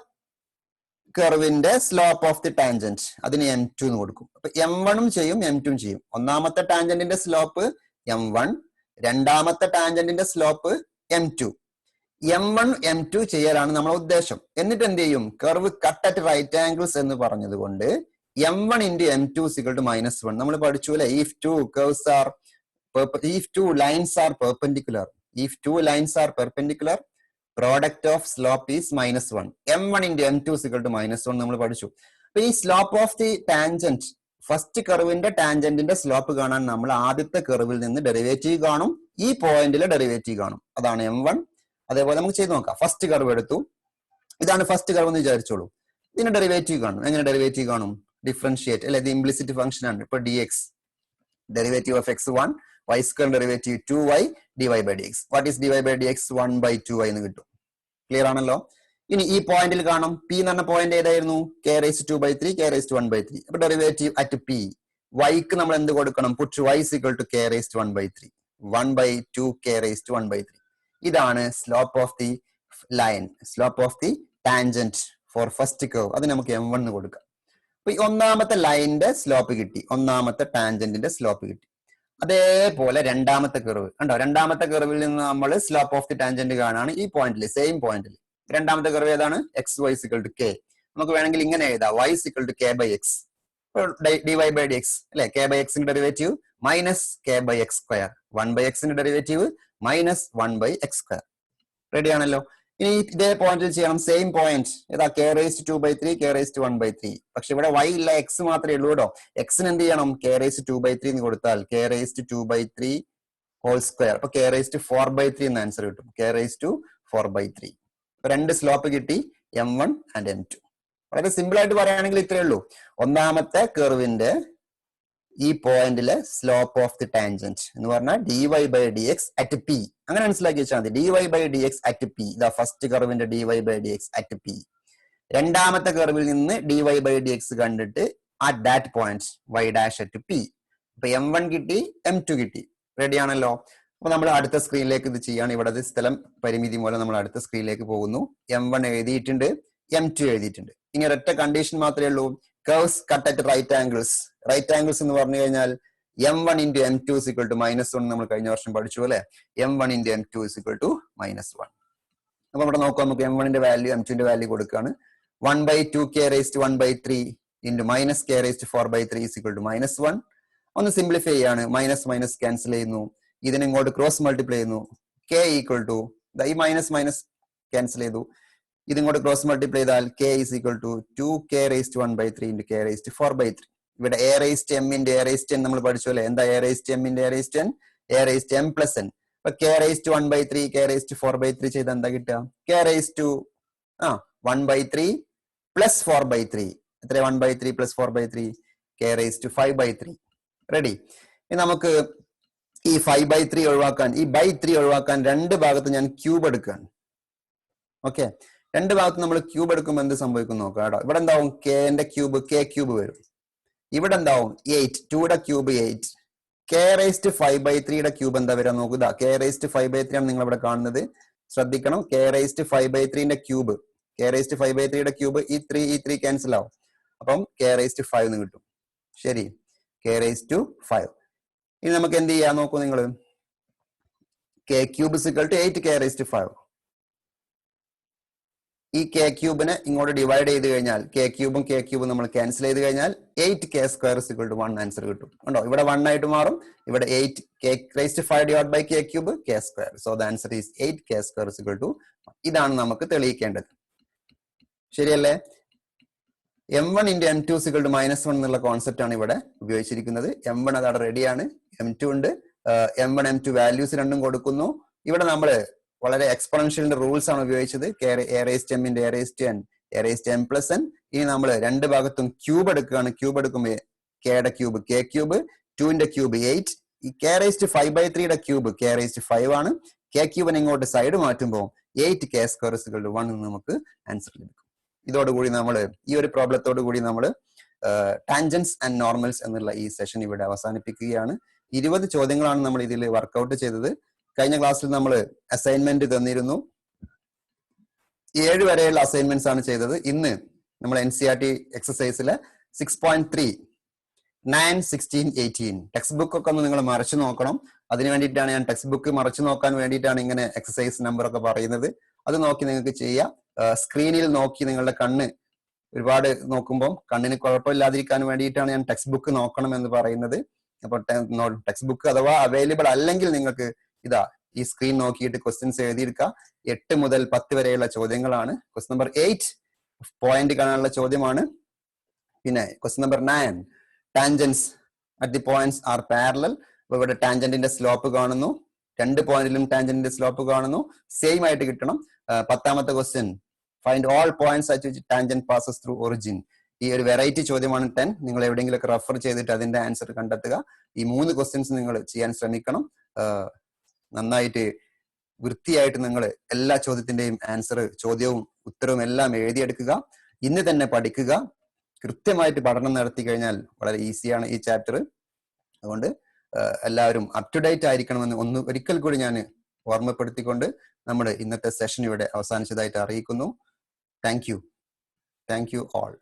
കർവിന്റെ സ്ലോപ്പ് ഓഫ് ദി ടാൻജന്റ്, അതിന് M2 എന്ന് കൊടുക്കും. അപ്പൊ M1 ചെയ്യും M2 ചെയ്യും. ഒന്നാമത്തെ ടാൻജന്റിന്റെ സ്ലോപ്പ് M1, രണ്ടാമത്തെ ടാൻജന്റിന്റെ സ്ലോപ്പ് M2. M1 M2 ചെയ്യലാണ് നമ്മുടെ ഉദ്ദേശം. എന്നിട്ട് എന്ത് ചെയ്യും? Curve cut at right angles എന്ന് പറഞ്ഞത് കൊണ്ട് M1 into M2 is equal to -1. നമ്മൾ പഠിച്ചു അല്ലെ? If two lines are perpendicular, product of slope is -1. M1 into M2 is equal to -1 നമ്മൾ പഠിച്ചു. അപ്പൊ ഈ slope of the tangent, first കർവിന്റെ ടാൻജന്റിന്റെ സ്ലോപ്പ് കാണാൻ നമ്മൾ ആദ്യത്തെ കർവിൽ നിന്ന് ഡെറിവേറ്റീവ് കാണും, ഈ പോയിന്റിലെ ഡെറിവേറ്റീവ് കാണും, അതാണ് M1. അതേപോലെ നമുക്ക് ചെയ്ത് നോക്കാം. ഫസ്റ്റ് കർവ് എടുത്തു, ഇതാണ് ഫസ്റ്റ് കർവ് എന്ന് വിചാരിച്ചോളൂ. ഇതിന്റെ ഡെറിവേറ്റീവ് കാണും. എങ്ങനെ ഡെറിവേറ്റീവ് കാണും? ഡിഫറൻഷിയേറ്റ് അല്ലെ? ഇത് ഇംപ്ലിസിറ്റ് ഫംഗ്ഷൻ ആണ്. ഇപ്പൊ dx, derivative of x1, y square derivative 2y dy by dx. What is dy by dx? 1/2y എന്ന് കിട്ടും. ക്ലിയർ ആണല്ലോ? ഇനി ഈ പോയിന്റിൽ കാണും, p എന്ന് പറഞ്ഞ പോയിന്റ് ഏതായിരുന്നു? k raised to 2/3, k raised to 1/3. അപ്പൊ ഡെറിവേറ്റീവ് അറ്റ് p, y ക്ക് നമ്മൾ എന്ത് കൊടുക്കണം? Puttu y is equal to k raised to 1/3, 1/2 k raised to 1/3. ഇതാണ് slope of the line, slope of the tangent for first curve. അത് നമുക്ക് M1 എന്ന് കൊടുക്കാം. അപ്പൊ ഈ ഒന്നാമത്തെ ലൈനിന്റെ സ്ലോപ്പ് കിട്ടി, ഒന്നാമത്തെ ടാൻജന്റിന്റെ സ്ലോപ്പ് കിട്ടി. അതേപോലെ രണ്ടാമത്തെ കർവ് കണ്ടോ? രണ്ടാമത്തെ കർവിൽ നിന്ന് നമ്മൾ സ്ലോപ്പ് ഓഫ് ദി ടാൻജന്റ് കാണാണ് ഈ പോയിന്റിൽ, സെയിം പോയിന്റിൽ. രണ്ടാമത്തെ കർവ് ഏതാണ്? X Y is equal to k. നമുക്ക് വേണമെങ്കിൽ ഇങ്ങനെ എഴുതാം, y is equal to k by x, d Y by D x അല്ലെ? കെ ബൈ എക്സിന്റെ derivative minus k by x square, 1/xന്റെ ഡെറിവേറ്റീവ് മൈനസ് 1/x². റെഡി ആണല്ലോ? ഇനി ഇതേ പോയിന്റിൽ ചെയ്യണം, സെയിം പോയിന്റ്. ഏതാ? K raise to 2/3, K raise to 1/3. പക്ഷെ ഇവിടെ y ഇല്ല, എക്സ് മാത്രമേ ഉള്ളൂ കേട്ടോ. എക്സിന് എന്ത് ചെയ്യണം? കെ റേസ് ടു 2/3 എന്ന് കൊടുത്താൽ K raise to 2/3 whole square, അപ്പൊ കെ റേസ് ടു 4/3 എന്ന് ആൻസർ കിട്ടും. K raise to 4/3. രണ്ട് സ്ലോപ്പ് കിട്ടി, M1 ആൻഡ് M2. വളരെ സിമ്പിൾ ആയിട്ട് പറയുകയാണെങ്കിൽ ഇത്രയേ ഉള്ളൂ. ഒന്നാമത്തെ കർവിന്റെ ഈ പോയിന്റിലെ സ്ലോപ്പ് ഓഫ് ദി ടാൻജന്റ് എന്ന് പറഞ്ഞാൽ dy by dx at p. അങ്ങനെ മനസ്സിലാക്കി വെച്ചാൽ മതി. dy by dx at p, ഇതാ ഫസ്റ്റ് കർവിന്റെ dy by dx at p. രണ്ടാമത്തെ കർവിൽ നിന്ന് dy by dx കണ്ടിട്ട് at that point y dash at p. അപ്പൊ M1 കിട്ടി, M2 കിട്ടി. റെഡി ആണല്ലോ? അപ്പൊ നമ്മൾ അടുത്ത സ്ക്രീനിലേക്ക് ഇത് ചെയ്യാണ്. ഇവിടെ സ്ഥലം പരിമിതി മൂലം നമ്മൾ അടുത്ത സ്ക്രീനിലേക്ക് പോകുന്നു. M1 എഴുതിയിട്ടുണ്ട്, M2 എഴുതിയിട്ടുണ്ട്. ഇനി ഒരൊറ്റ കണ്ടീഷൻ മാത്രമേ ഉള്ളൂ, curves cut at right angles. Right angles എന്ന് പറഞ്ഞു കഴിഞ്ഞാൽ m1 into m2 is equal to -1 നമ്മൾ കഴിഞ്ഞ വർഷം പഠിച്ചു അല്ലെ. m1 into m2 is equal to -1. അപ്പൊ ഇവിടെ നോക്കാം, നമുക്ക് m1 ന്റെ വാല്യൂ m2 ന്റെ വാല്യൂ കൊടുക്കുകയാണ്. 1/2k raised to 1/3 into -k raised to 4/3 is equal to -1. ഒന്ന് സിംപ്ലിഫൈ ചെയ്യാണ്, മൈനസ് മൈനസ് ക്യാൻസൽ ചെയ്യുന്നു, ഇതിനെ ഇങ്ങോട്ട് ക്രോസ് മൾട്ടിപ്ലൈ ചെയ്യുന്നു. k ഈക്വൽ ടു ഈ മൈനസ് മൈനസ് ക്യാൻസൽ ചെയ്തു, ഇതിങ്ങോട്ട് ക്രോസ് മൾട്ടിപ്ലൈ ചെയ്താൽ k is equal to 2k raised to 1/3 into k raised to 4/3. ഇവിടെ a raised to m into a raised to n നമ്മൾ പഠിച്ചു അല്ലേ. എന്താ a raised to m into a raised to n? a raised to m plus n. അപ്പൊ k raised to 1/3 k raised to 4/3 ചെയ്ത് എന്താ കിട്ടുക? k raised to 1/3 plus 4/3. എത്ര? 1/3 plus 4/3 k raised to 5/3. Ready. ഇനി നമുക്ക് ഈ 5/3 ഒഴിവാക്കാൻ, ഈ by 3 ഒഴിവാക്കാൻ രണ്ട് ഭാഗത്ത് ഞാൻ ക്യൂബ് എടുക്കുകയാണ്. ഓക്കെ, രണ്ട് ഭാഗത്ത് നമ്മൾ ക്യൂബ് എടുക്കുമ്പോൾ എന്ത് സംഭവിക്കും നോക്കാം കേട്ടോ. ഇവിടെ എന്താവും? k ന്റെ ക്യൂബ് k ക്യൂബ് വരും. ഇവിടെ എന്താവും? 8, 2യുടെ ക്യൂബ് 8. k raised to 5/3 യുടെ ക്യൂബ് എന്താ വരാൻ നോക്കുക. k raised to 5/3 ആണ് നിങ്ങൾ ഇവിടെ കാണുന്നത്, ശ്രദ്ധിക്കണം. k raised to 5/3 ന്റെ ക്യൂബ്, k raised to 5/3 യുടെ ക്യൂബ് ഈ 3 ക്യാൻസൽ ആവും. അപ്പം k raised to 5 എന്ന് കിട്ടും. ശരി, k raised to 5. ഇനി നമുക്ക് എന്ത് ചെയ്യാൻ നോക്കൂ നിങ്ങൾ. k cube is equal to 8k raised to 5. ഈ k ക്യൂബിനെ ഇങ്ങോട്ട് ഡിവൈഡ് ചെയ്ത് കഴിഞ്ഞാൽ k ക്യൂബും നമ്മൾ ക്യാൻസൽ ചെയ്ത് കഴിഞ്ഞാൽ 8k square is equal to 1 answer കിട്ടും. ഉണ്ടോ? ഇവിടെ 1 ആയിട്ട് മാറും. ഇവിടെ 8k raised to 5 divided by k cube k square. So the answer is 8k square is equal to 1. ഇതാണ് നമുക്ക് തെളിയിക്കേണ്ടത്. ശരിയല്ലേ? m1 into m2 is equal to -1 എന്നുള്ള കോൺസെപ്റ്റ് ആണ് ഇവിടെ ഉപയോഗിച്ചിരിക്കുന്നത്. m1 അതവിടെ റെഡിയാണ്, m2 ഉണ്ട്. m1 m2 വാല്യൂസ് രണ്ടും കൊടുക്കുന്നു. ഇവിടെ നമ്മൾ വളരെ എക്സ്പോണൻഷ്യലിന്റെ റൂൾസ് ആണ് ഉപയോഗിച്ചത്. a raised to m into a raised to n, a raised to m plus n. ഇനി നമ്മൾ രണ്ട് ഭാഗത്തും ക്യൂബ് എടുക്കുകയാണ്. ക്യൂബ് എടുക്കുമ്പോൾ k യുടെ ക്യൂബ് k ക്യൂബ്, 2 ന്റെ ക്യൂബ് 8. ഈ k raised to 5/3 യുടെ ക്യൂബ് k raised to 5 ആണ്. k ക്യൂബിനെ ഇങ്ങോട്ട് സൈഡ് മാറ്റുമ്പോൾ 8k square is equal to 1 എന്ന് നമുക്ക് ആൻസർ ലഭിക്കും. ഇതോടുകൂടി നമ്മൾ ഈ ഒരു പ്രോബ്ലത്തോടു കൂടി നമ്മൾ ടാൻജൻസ് ആൻഡ് നോർമൽസ് എന്നുള്ള ഈ സെഷൻ ഇവിടെ അവസാനിപ്പിക്കുകയാണ്. 20 ചോദ്യങ്ങളാണ് നമ്മൾ ഇതിൽ വർക്ക്ഔട്ട് ചെയ്തത്. കഴിഞ്ഞ ക്ലാസ്സിൽ നമ്മൾ അസൈൻമെന്റ് തന്നിരുന്നു. 7 വരെയുള്ള അസൈൻമെന്റ്സ് ആണ് ചെയ്തത്. ഇന്ന് നമ്മൾ NCERT എക്സസൈസിലെ 6.3, 9, 16, 18 ടെക്സ്റ്റ് ബുക്ക് ഒക്കെ ഒന്ന് നിങ്ങൾ മറിച്ചു നോക്കണം. അതിന് വേണ്ടിയിട്ടാണ് ഞാൻ ടെക്സ്റ്റ് ബുക്ക് മറിച്ചു നോക്കാൻ വേണ്ടിയിട്ടാണ് ഇങ്ങനെ എക്സസൈസ് നമ്പർ ഒക്കെ പറയുന്നത്. അത് നോക്കി നിങ്ങൾക്ക് ചെയ്യാം. സ്ക്രീനിൽ നോക്കി നിങ്ങളുടെ കണ്ണ് ഒരുപാട് നോക്കുമ്പോൾ കണ്ണിന് കുഴപ്പമില്ലാതിരിക്കാൻ വേണ്ടിയിട്ടാണ് ഞാൻ ടെക്സ്റ്റ് ബുക്ക് നോക്കണം എന്ന് പറയുന്നത്. അപ്പൊ ടെക്സ്റ്റ് ബുക്ക് അഥവാ അവൈലബിൾ അല്ലെങ്കിൽ നിങ്ങൾക്ക് ഇതാ ഈ സ്ക്രീൻ നോക്കിയിട്ട് ക്വസ്റ്റ്യൻസ് എഴുതിയെടുക്കുക. 8 മുതൽ 10 വരെയുള്ള ചോദ്യങ്ങളാണ്. ക്വസ്റ്റ്യൻ നമ്പർ 8 പോയിന്റ് കാണാനുള്ള ചോദ്യമാണ്. പിന്നെ question number 9 tangents at the points R parallel. അപ്പൊ ഇവിടെ ടാൻജന്റിന്റെ സ്ലോപ്പ് കാണുന്നു, രണ്ട് പോയിന്റിലും ടാൻജന്റിന്റെ സ്ലോപ്പ് കാണുന്നു, സെയിം ആയിട്ട് കിട്ടണം. 10ാമത്തെ question find all points at which tangent passes through origin. ഈ ഒരു വെറൈറ്റി ചോദ്യമാണ് 10. നിങ്ങൾ എവിടെയെങ്കിലൊക്കെ റെഫർ ചെയ്തിട്ട് അതിന്റെ ആൻസർ കണ്ടെത്തുക. ഈ 3 ക്വസ്റ്റ്യൻസ് നിങ്ങൾ ചെയ്യാൻ ശ്രമിക്കണം. നന്നായിട്ട് വൃത്തിയായിട്ട് നിങ്ങൾ എല്ലാ ചോദ്യത്തിന്റെയും ആൻസർ, ചോദ്യവും ഉത്തരവും എല്ലാം എഴുതിയെടുക്കുക. ഇന്ന് തന്നെ പഠിക്കുക. കൃത്യമായിട്ട് പഠനം നടത്തി കഴിഞ്ഞാൽ വളരെ ഈസിയാണ് ഈ ചാപ്റ്റർ. അതുകൊണ്ട് എല്ലാവരും അപ് ടു ഡേറ്റ് ആയിരിക്കണമെന്ന് ഒരിക്കൽ കൂടി ഞാൻ ഓർമ്മപ്പെടുത്തിക്കൊണ്ട് നമ്മുടെ ഇന്നത്തെ സെഷൻ ഇവിടെ അവസാനിച്ചതായിട്ട് അറിയിക്കുന്നു. Thank you all.